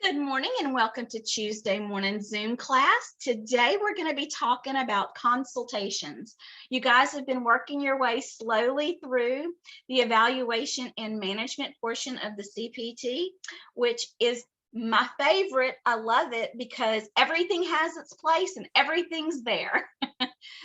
Good morning and welcome to Tuesday morning Zoom class. Today we're going to be talking about consultations. You guys have been working your way slowly through the evaluation and management portion of the CPT, which is my favorite. I love it because everything has its place and everything's there.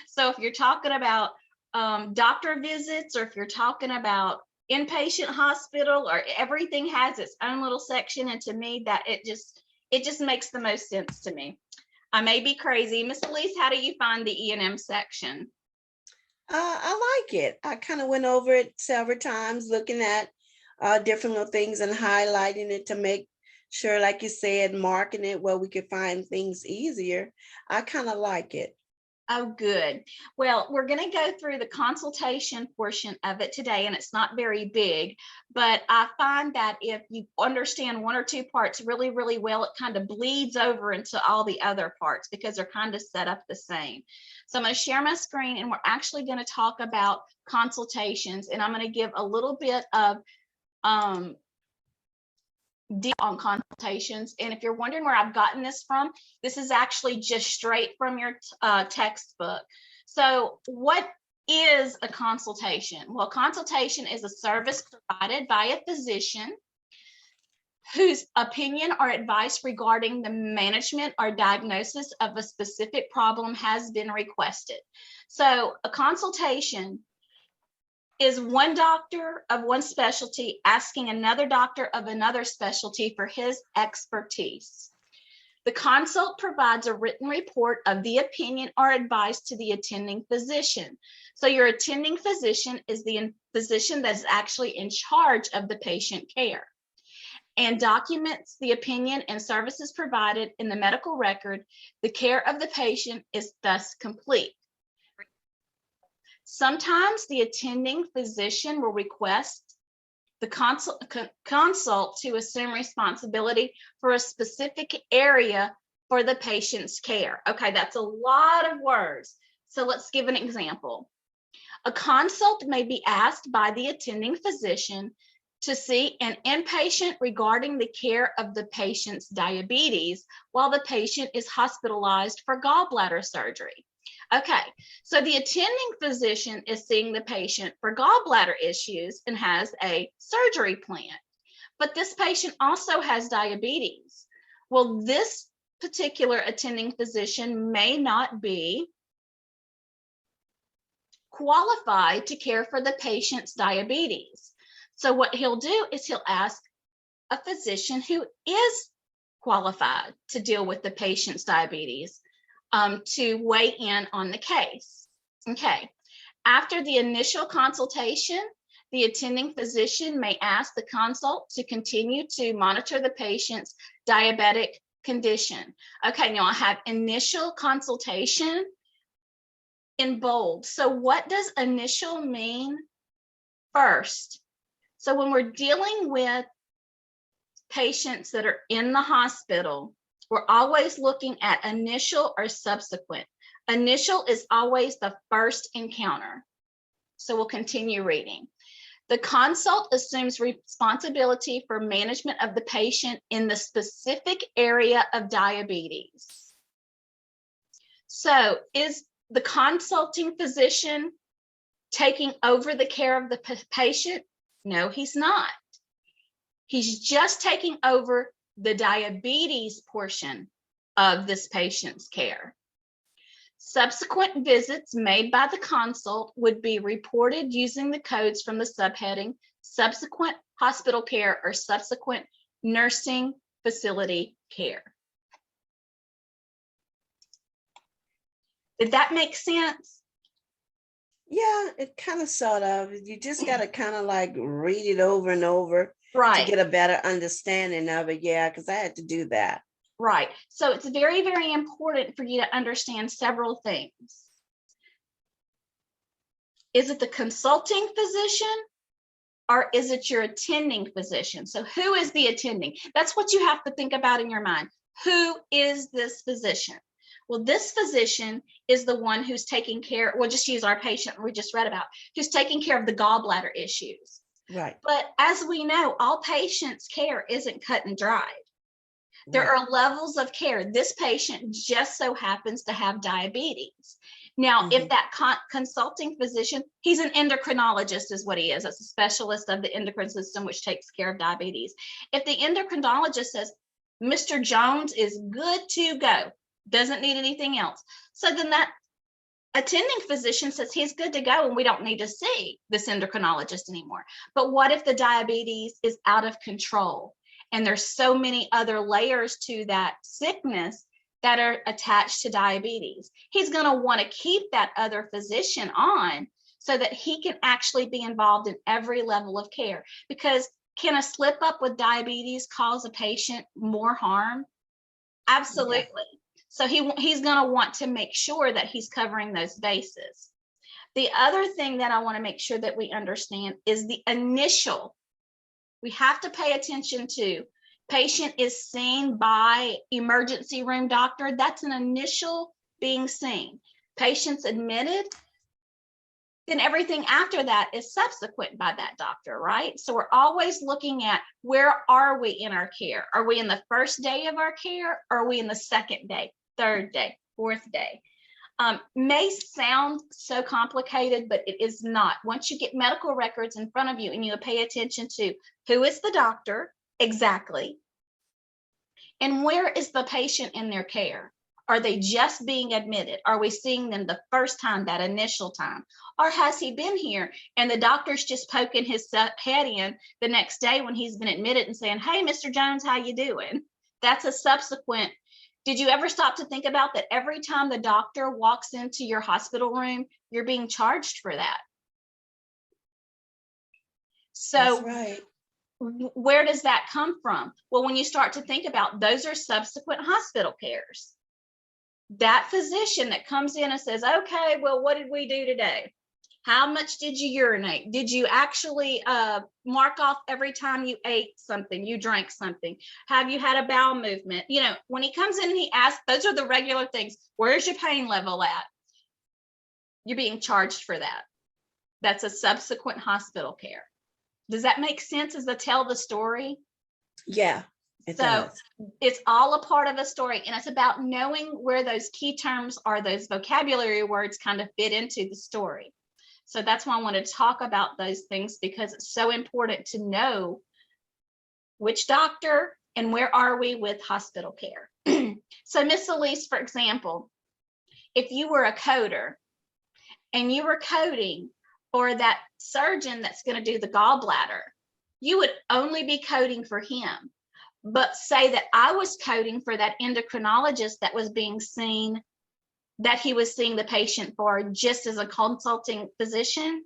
So if you're talking about doctor visits, or if you're talking about inpatient hospital, or everything has its own little section, and to me that it just makes the most sense to me. I may be crazy. Miss Elise, how do you find the E&M section? I like it. I kind of went over it several times, looking at different little things and highlighting it to make sure, like you said, marking it where we could find things easier. I kind of like it. Oh, good. Well, we're going to go through the consultation portion of it today, and it's not very big, but I find that if you understand one or two parts really, really well, it kind of bleeds over into all the other parts because they're kind of set up the same. So I'm going to share my screen, and we're actually going to talk about consultations, and I'm going to give a little bit of deep on consultations. And if you're wondering where I've gotten this from, this is actually just straight from your textbook. So what is a consultation? Well, consultation is a service provided by a physician whose opinion or advice regarding the management or diagnosis of a specific problem has been requested. So a consultation is one doctor of one specialty asking another doctor of another specialty for his expertise. The consult provides a written report of the opinion or advice to the attending physician. So your attending physician is the physician that's actually in charge of the patient care and documents the opinion and services provided in the medical record. The care of the patient is thus complete. Sometimes the attending physician will request the consult to assume responsibility for a specific area for the patient's care. Okay, that's a lot of words. So let's give an example. A consult may be asked by the attending physician to see an inpatient regarding the care of the patient's diabetes while the patient is hospitalized for gallbladder surgery. Okay, so the attending physician is seeing the patient for gallbladder issues and has a surgery plan, but this patient also has diabetes. Well, this particular attending physician may not be qualified to care for the patient's diabetes. So what he'll do is he'll ask a physician who is qualified to deal with the patient's diabetes to weigh in on the case. Okay, after the initial consultation, the attending physician may ask the consult to continue to monitor the patient's diabetic condition. Okay, now I have initial consultation in bold. So what does initial mean? First. So when we're dealing with patients that are in the hospital, we're always looking at initial or subsequent. Initial is always the first encounter. So we'll continue reading. The consult assumes responsibility for management of the patient in the specific area of diabetes. So is the consulting physician taking over the care of the patient? No, he's not. He's just taking over the diabetes portion of this patient's care. Subsequent visits made by the consult would be reported using the codes from the subheading subsequent hospital care or subsequent nursing facility care. Did that make sense? Yeah, it kind of sort of. You just got to kind of like read it over and over. Right. To get a better understanding of it. Yeah, because I had to do that. Right. So it's very, very important for you to understand several things. Is it the consulting physician or is it your attending physician? So who is the attending? That's what you have to think about in your mind. Who is this physician? Well, this physician is the one who's taking care, we'll just use our patient we just read about, who's taking care of the gallbladder issues. Right. But as we know, all patients' care isn't cut and dried. There Right. are levels of care. This patient just so happens to have diabetes. Now, if Mhm. that consulting physician, he's an endocrinologist, is what he is. That's a specialist of the endocrine system, which takes care of diabetes. If the endocrinologist says, Mr. Jones is good to go, doesn't need anything else. So then that attending physician says he's good to go and we don't need to see this endocrinologist anymore. But what if the diabetes is out of control and there's so many other layers to that sickness that are attached to diabetes? He's going to want to keep that other physician on so that he can actually be involved in every level of care. Because can a slip up with diabetes cause a patient more harm? Yeah. Absolutely. So he's going to want to make sure that he's covering those bases. The other thing that I want to make sure that we understand is the initial. We have to pay attention to patient is seen by emergency room doctor. That's an initial being seen. Patient's admitted, then everything after that is subsequent by that doctor, right? So we're always looking at where are we in our care? Are we in the first day of our care? Or are we in the second day, third day, fourth day? May sound so complicated, but it is not. Once you get medical records in front of you and you pay attention to who is the doctor exactly, and where is the patient in their care? Are they just being admitted? Are we seeing them the first time, that initial time? Or has he been here and the doctor's just poking his head in the next day when he's been admitted and saying, hey, Mr. Jones, how you doing? That's a subsequent. Did you ever stop to think about that every time the doctor walks into your hospital room, you're being charged for that? That's So right. where does that come from? Well, when you start to think about those are subsequent hospital cares. That physician that comes in and says, okay, well, what did we do today? How much did you urinate? Did you actually mark off every time you ate something, you drank something? Have you had a bowel movement? You know, when he comes in and he asks, those are the regular things. Where's your pain level at? You're being charged for that. That's a subsequent hospital care. Does that make sense as I tell the story? Yeah, it So does. it's all a part of a story, and it's about knowing where those key terms or those vocabulary words kind of fit into the story. So that's why I want to talk about those things, because it's so important to know which doctor and where are we with hospital care. So Miss Elise, for example, if you were a coder and you were coding for that surgeon that's going to do the gallbladder, you would only be coding for him. But say that I was coding for that endocrinologist that was being seen, that he was seeing the patient for just as a consulting physician,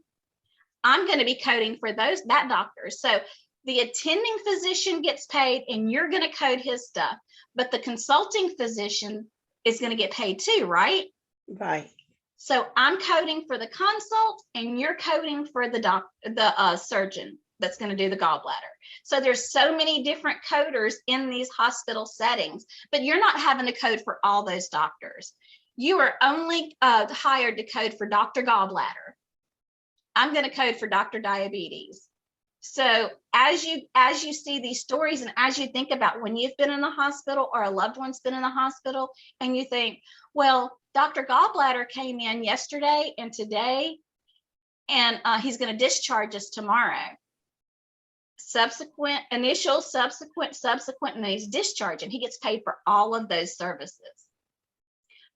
I'm going to be coding for that doctor. So the attending physician gets paid and you're going to code his stuff, but the consulting physician is going to get paid too, right? Right. So I'm coding for the consult and you're coding for the surgeon that's going to do the gallbladder. So there's so many different coders in these hospital settings, but you're not having to code for all those doctors. You are only hired to code for Dr. Gallbladder. I'm going to code for Dr. Diabetes. So as you see these stories and as you think about when you've been in the hospital or a loved one's been in the hospital and you think, well, Dr. Gallbladder came in yesterday and today, and he's going to discharge us tomorrow. Subsequent, initial, subsequent, and then he's discharging. He gets paid for all of those services.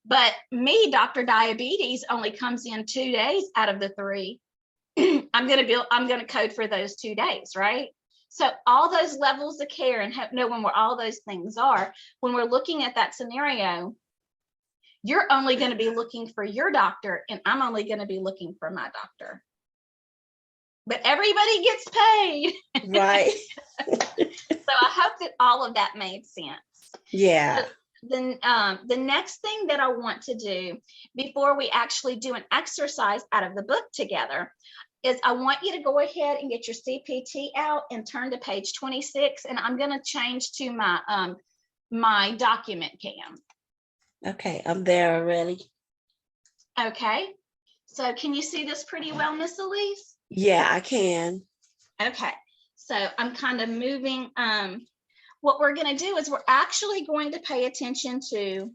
But me, Dr. Diabetes, only comes in 2 days out of the 3. I'm going to code for those 2 days, right? So all those levels of care and knowing where all those things are, when we're looking at that scenario, you're only going to be looking for your doctor and I'm only going to be looking for my doctor. But everybody gets paid. Right. So I hope that all of that made sense. Yeah. Then the next thing that I want to do before we actually do an exercise out of the book together is I want you to go ahead and get your CPT out and turn to page 26, and I'm going to change to my my document cam. Okay, I'm there already. Okay, so can you see this pretty well, Miss Elise? Yeah, I can. Okay, so I'm kind of moving. what we're going to do is we're actually going to pay attention to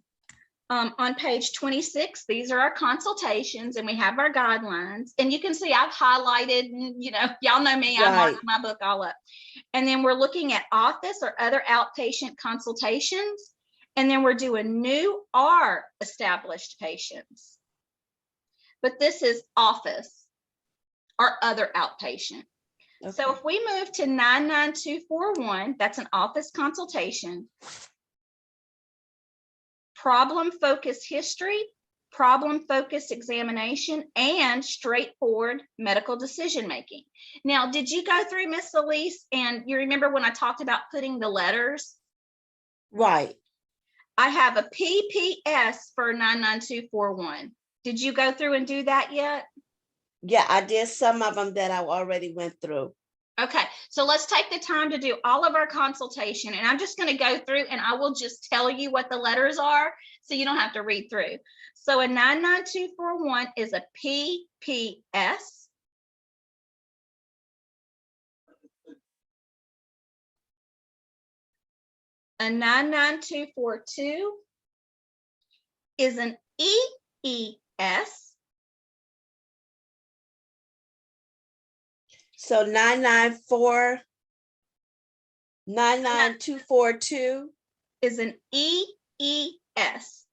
on page 26, these are our consultations and we have our guidelines. And you can see I've highlighted, you know, y'all know me, I marked my book all up. And then we're looking at office or other outpatient consultations. And then we're doing new or established patients. But this is office or other outpatient. Okay. So if we move to 99241, that's an office consultation. Problem-focused history, problem-focused examination, and straightforward medical decision-making. Now, did you go through, Miss Elise, and you remember when I talked about putting the letters? Right. I have a PPS for 99241. Did you go through and do that yet? Yeah, I did some of them that I already went through. Okay, so let's take the time to do all of our consultation, and I'm just going to go through and I will just tell you what the letters are so you don't have to read through. So a 99241 is a PPS. A 99242 is an EES. So 99242 is an EES.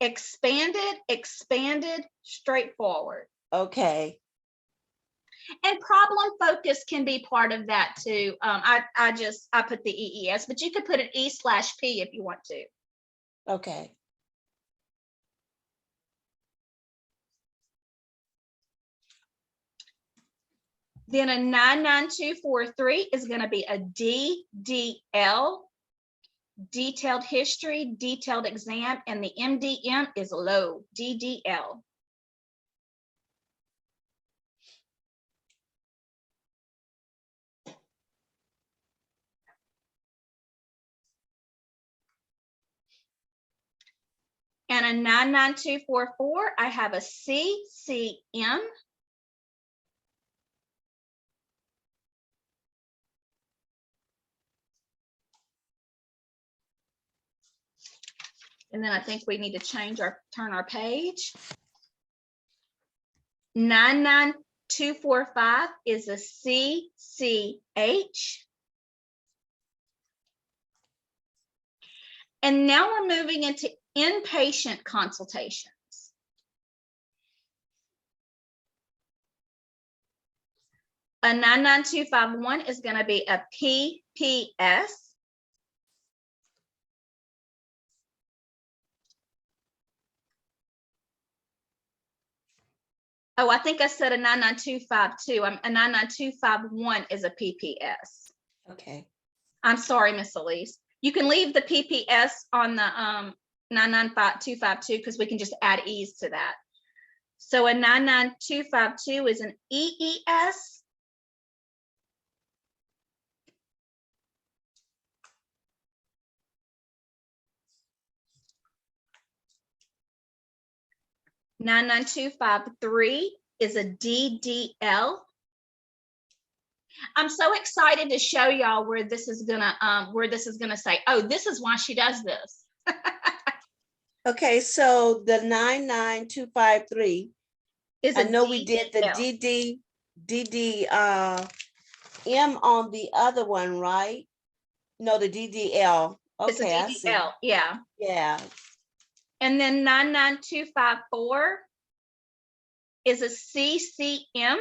Expanded, straightforward. Okay. And problem focus can be part of that too. I put the EES, but you could put an E/P if you want to. Okay. Then a 99243 is going to be a DDL, detailed history, detailed exam, and the MDM is low, DDL. And a 99244, I have a CCM. And then I think we need to turn our page. 99245 is a CCH. And now we're moving into inpatient consultations. A 99251 is going to be a PPS. Oh, I think I said a 99252. A 99251 is a PPS. Okay. I'm sorry, Miss Elise. You can leave the PPS on the 99252 because we can just add E's to that. So a 99252 is an EES. A 99253 is a DDL. I'm so excited to show y'all where this is gonna say, oh, this is why she does this. Okay, so the 99253 is I know DDL. We did the DDM on the other one, right? No, the DDL. Okay, it's a DDL, I see. Yeah. Yeah. And then 99254 is a CCM.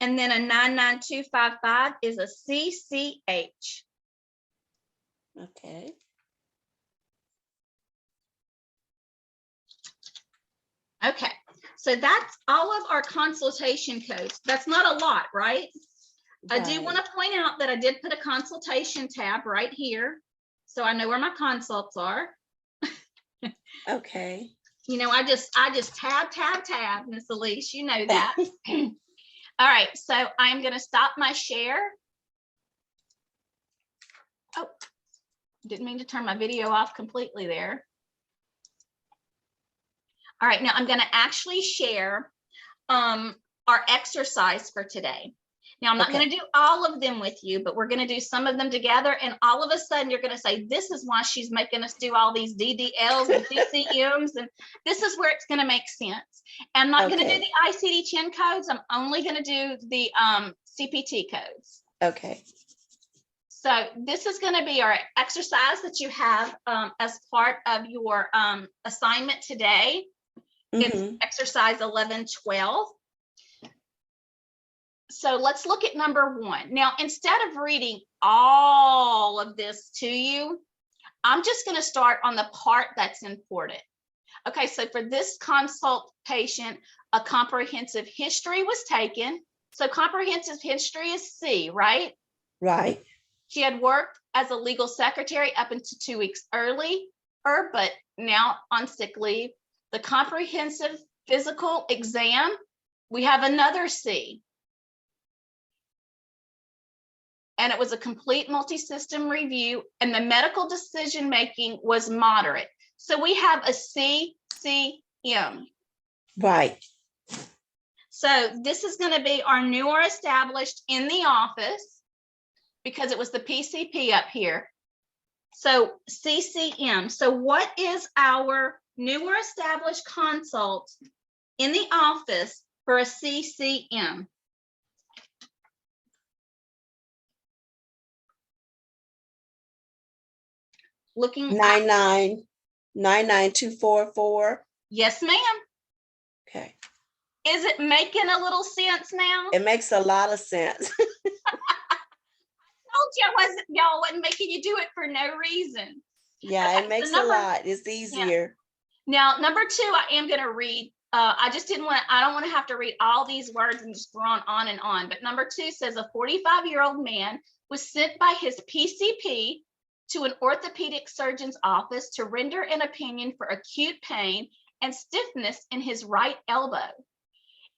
And then a 99255 is a CCH. Okay. Okay, so that's all of our consultation codes. That's not a lot, right? I do want to point out that I did put a consultation tab right here, so I know where my consults are. Okay. You know, I just tab, Miss Elise, you know that. All right, so I'm going to stop my share. Oh, Didn't mean to turn my video off completely there. All right, now I'm going to actually share our exercise for today. Now, I'm not going to do all of them with you, but we're going to do some of them together. And all of a sudden, you're going to say, this is why she's making us do all these DDLs and CCMs. And this is where it's going to make sense. I'm not going to do the ICD-10 codes. I'm only going to do the CPT codes. Okay. So this is going to be our exercise that you have as part of your assignment today. It's exercise 11-12. So let's look at number 1. Now, instead of reading all of this to you, I'm just going to start on the part that's important. Okay, so for this consult patient, a comprehensive history was taken. So comprehensive history is C, right? Right. She had worked as a legal secretary up until 2 weeks earlier, but now on sick leave. The comprehensive physical exam, we have another C. And it was a complete multi-system review, and the medical decision-making was moderate. So we have a CCM. Right. So this is going to be our new or established in the office, because it was the PCP up here. So CCM. So what is our new or established consult in the office for a CCM? Looking 9999244. Yes, ma'am. Okay. Is it making a little sense now? It makes a lot of sense. Told you y'all wasn't making you do it for no reason. Yeah, Okay, it makes a lot. It's easier. Yeah. Now, number 2, I am going to read. I don't want to have to read all these words and just run on and on. But number 2 says a 45-year-old man was sent by his PCP to an orthopedic surgeon's office to render an opinion for acute pain and stiffness in his right elbow.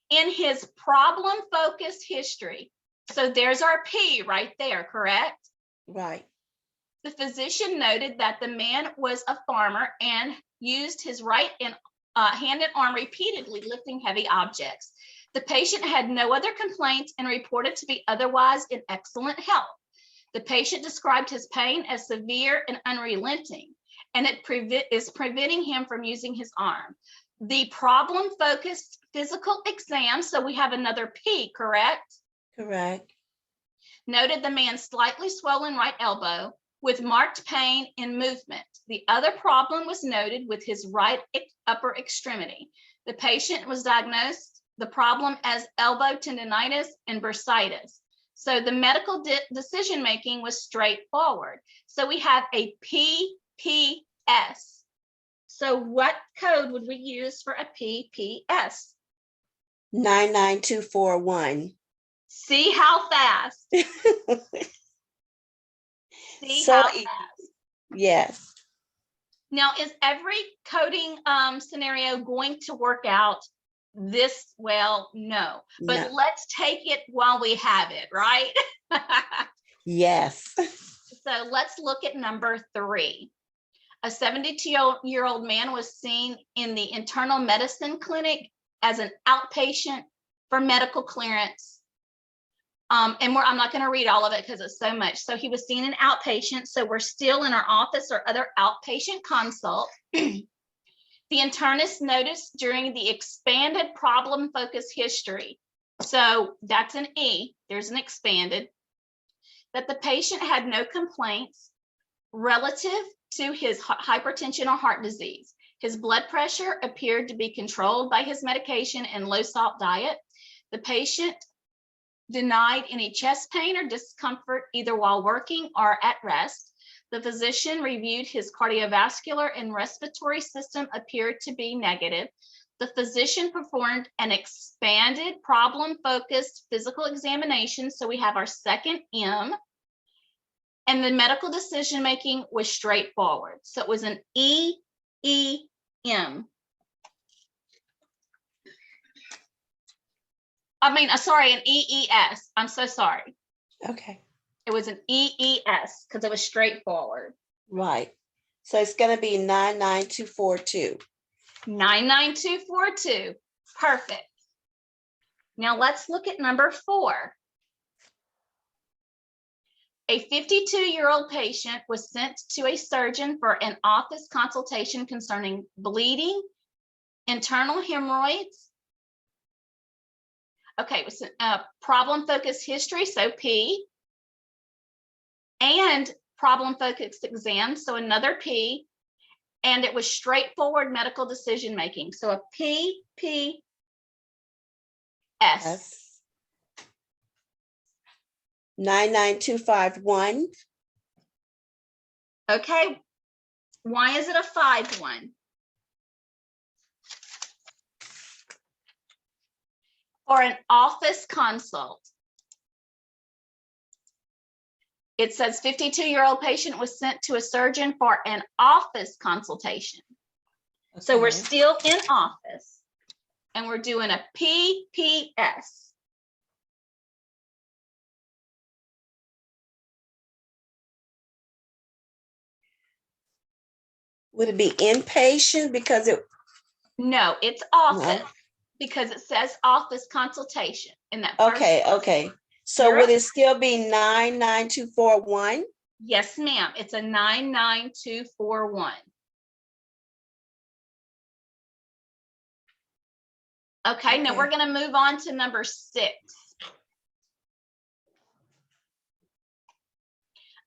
In his problem-focused history, so there's our P right there, correct? Right. The physician noted that the man was a farmer and used his right hand and arm repeatedly lifting heavy objects. The patient had no other complaints and reported to be otherwise in excellent health. The patient described his pain as severe and unrelenting, and it is preventing him from using his arm. The problem-focused physical exam, so we have another P, correct? Correct. Noted the man's slightly swollen right elbow with marked pain in movement. The other problem was noted with his right upper extremity. The patient was diagnosed the problem as elbow tendonitis and bursitis. So the medical decision-making was straightforward. So we have a PPS. So what code would we use for a PPS? 99241. See how fast? See So how fast? Yes. Now, is every coding scenario going to work out this well? No, but No. let's take it while we have it, right? Yes. So let's look at number 3. A 72-year-old man was seen in the internal medicine clinic as an outpatient for medical clearance. I'm not going to read all of it because it's so much. So he was seen in outpatient. So we're still in our office or other outpatient consult. The internist noticed during the expanded problem-focused history, so that's an E, there's an expanded, that the patient had no complaints relative to his hypertension or heart disease. His blood pressure appeared to be controlled by his medication and low salt diet. The patient denied any chest pain or discomfort either while working or at rest. The physician reviewed his cardiovascular and respiratory system appeared to be negative. The physician performed an expanded problem-focused physical examination. So we have our second M. And the medical decision-making was straightforward. So it was an EEM. An EES. I'm so sorry. Okay. It was an EES because it was straightforward. Right. So it's going to be 99242. 99242. Perfect. Now let's look at number 4. A 52-year-old patient was sent to a surgeon for an office consultation concerning bleeding, internal hemorrhoids. Okay, it was a problem-focused history, so P, and problem-focused exam, so another P, and it was straightforward medical decision-making, so a P, P, S. Yes. 99251. Okay, why is it a 5-1? For an office consult. It says 52-year-old patient was sent to a surgeon for an office consultation. Okay. So we're still in office and we're doing a PPS. Would it be inpatient because it? No, it's office. No. Because it says office consultation in that first Okay, one. Okay. So would it still be 99241? Yes, ma'am. It's a 99241. Okay, now we're going to move on to number 6.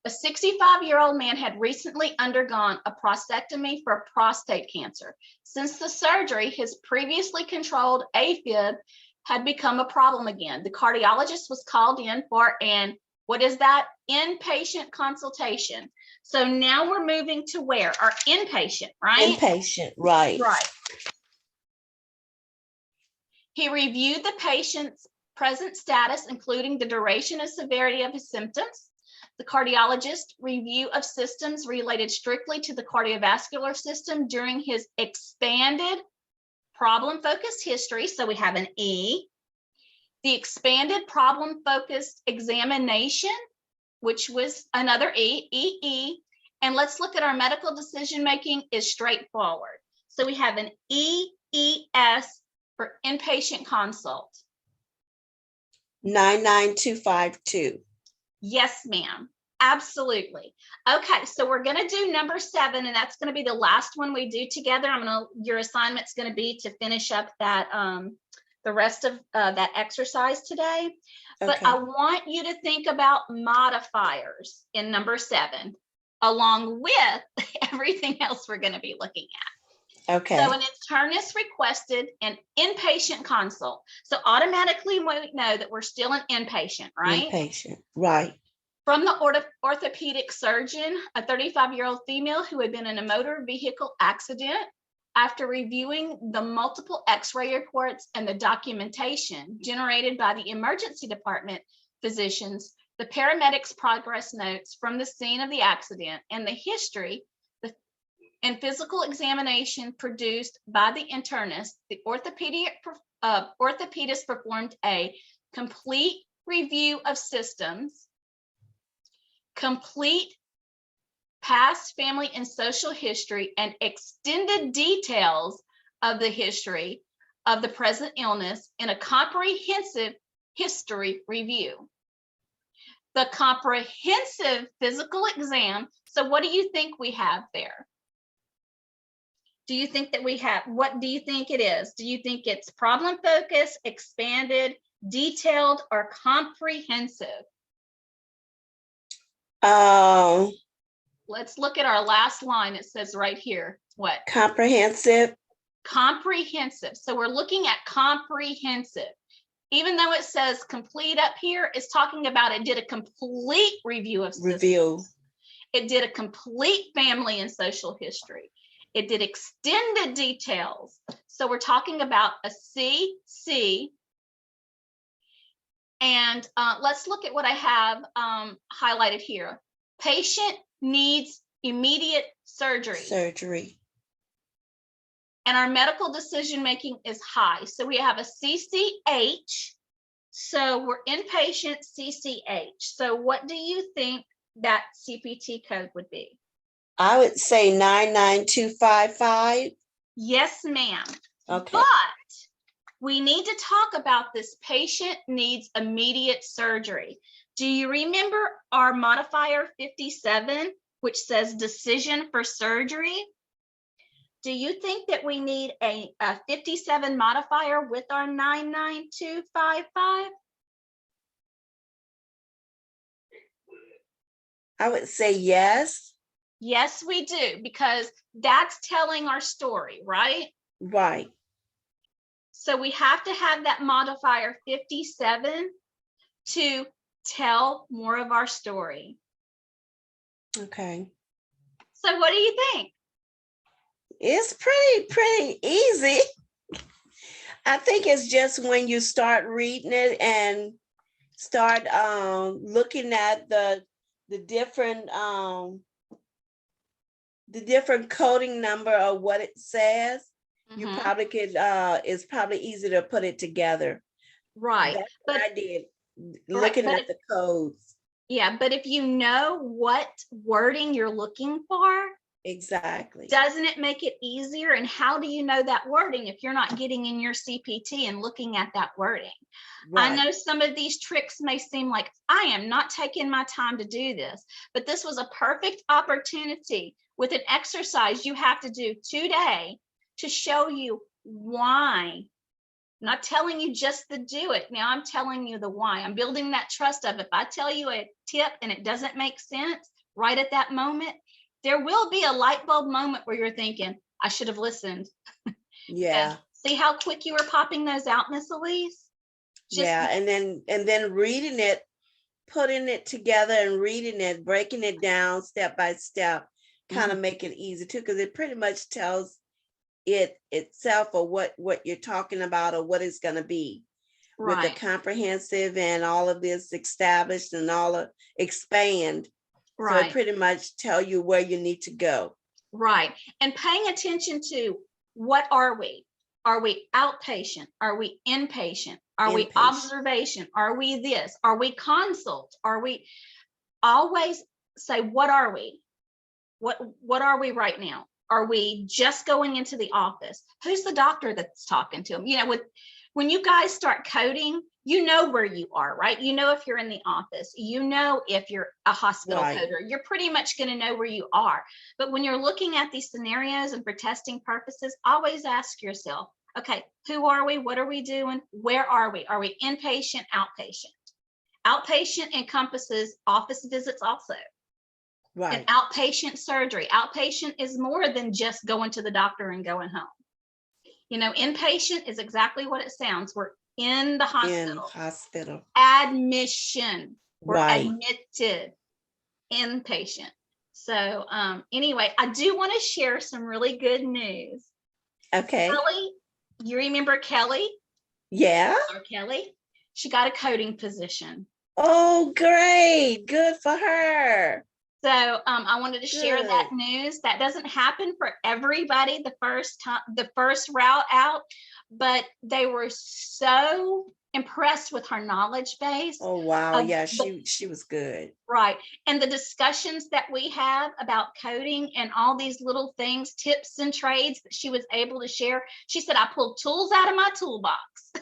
A 65-year-old man had recently undergone a prostatectomy for prostate cancer. Since the surgery, his previously controlled AFib had become a problem again. The cardiologist was called in for an, what is that? Inpatient consultation. So now we're moving to where? Our inpatient, right? Inpatient, right. Right. He reviewed the patient's present status, including the duration and severity of his symptoms. The cardiologist review of systems related strictly to the cardiovascular system during his expanded problem-focused history. So we have an E. The expanded problem-focused examination, which was another E, EE. And let's look at our medical decision-making is straightforward. So we have an EES for inpatient consult. 99252. Yes, ma'am. Absolutely. Okay, so we're going to do number 7, and that's going to be the last one we do together. Your assignment's going to be to finish up that the rest of that exercise today. Okay. But I want you to think about modifiers in number 7, along with everything else we're going to be looking at. Okay. So an internist requested an inpatient consult. So automatically we know that we're still an inpatient, right? Inpatient, right. From the orthopedic surgeon, a 35-year-old female who had been in a motor vehicle accident. After reviewing the multiple X-ray reports and the documentation generated by the emergency department physicians, the paramedics' progress notes from the scene of the accident and the history and physical examination produced by the internist, the orthopedist performed a complete review of systems, complete past family and social history, and extended details of the history of the present illness in a comprehensive history review. The comprehensive physical exam. So what do you think we have there? Do you think that we have, what do you think it is? Do you think it's problem focused, expanded, detailed, or comprehensive? Let's look at our last line. It says right here, what? Comprehensive. Comprehensive. So we're looking at comprehensive. Even though it says complete up here, it's talking about it did a complete review of systems. It did a complete family and social history. It did extended details. So we're talking about a CC. And let's look at what I have highlighted here. Patient needs immediate surgery. And our medical decision-making is high. So we have a CCH. So we're inpatient CCH. So what do you think that CPT code would be? I would say 99255. Yes, ma'am. Okay. But we need to talk about this patient needs immediate surgery. Do you remember our modifier 57, which says decision for surgery? Do you think that we need a 57 modifier with our 99255? I would say yes. Yes, we do, because that's telling our story, right? Right. So we have to have that modifier 57 to tell more of our story. Okay. So what do you think? It's pretty easy. I think it's just when you start reading it and start looking at the different coding number of what it says, you probably could it's probably easy to put it together. Right. That's But what I did, looking at the codes. yeah, but if you know what wording you're looking for, Exactly. doesn't it make it easier? And how do you know that wording if you're not getting in your CPT and looking at that wording? Right. I know some of these tricks may seem like I am not taking my time to do this, but this was a perfect opportunity with an exercise you have to do today to show you why. I'm not telling you just to do it. Now I'm telling you the why. I'm building that trust of if I tell you a tip and it doesn't make sense right at that moment, there will be a light bulb moment where you're thinking, I should have listened. Yeah. See how quick you were popping those out, Miss Elise? Yeah, and then reading it, putting it together and reading it, breaking it down step by step, kind of make it easy too, because it pretty much tells it itself or what you're talking about or what it's going to be. Right. With the comprehensive and all of this established and all of expand. Right. So it pretty much tell you where you need to go. Right. And paying attention to what are we? Are we outpatient? Are we inpatient? Are we observation? Are we this? Are we consult? Are we always say, what are we? What are we right now? Are we just going into the office? Who's the doctor that's talking to them? You know, when you guys start coding, you know where you are, right? You know if you're in the office, you know if you're a hospital coder, you're pretty much going to know where you are. But when you're looking at these scenarios and for testing purposes, always ask yourself, okay, who are we? What are we doing? Where are we? Are we inpatient, outpatient? Outpatient encompasses office visits also. Right. And outpatient surgery. Outpatient is more than just going to the doctor and going home. You know, inpatient is exactly what it sounds. We're in the hospital. Admission. We're admitted. Inpatient. So anyway, I do want to share some really good news. Okay. Kelly, you remember Kelly? Yeah. Or Kelly? She got a coding position. Oh, great. Good for her. So I wanted to share that news. That doesn't happen for everybody the first time, the first route out, but they were so impressed with her knowledge base. Oh, wow. Yeah, she was good. Right. And the discussions that we have about coding and all these little things, tips and trades that she was able to share. She said, I pulled tools out of my toolbox.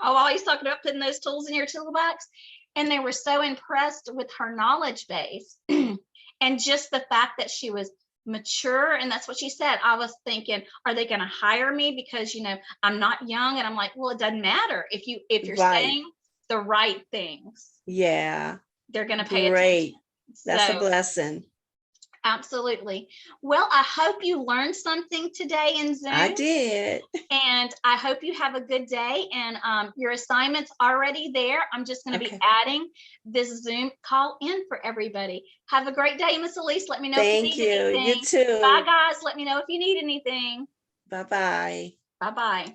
I'm always talking about putting those tools in your toolbox. And they were so impressed with her knowledge base and just the fact that she was mature. And that's what she said. I was thinking, are they going to hire me because, you know, I'm not young? And I'm like, well, it doesn't matter if you're saying the right things. Yeah. They're going to pay attention. That's a blessing. Absolutely. Well, I hope you learned something today in Zoom. I did. And I hope you have a good day. And your assignment's already there. I'm just going to be adding this Zoom call in for everybody. Have a great day, Miss Elise. Let me know if you need anything. You too. Bye, guys. Let me know if you need anything. Bye-bye. Bye-bye.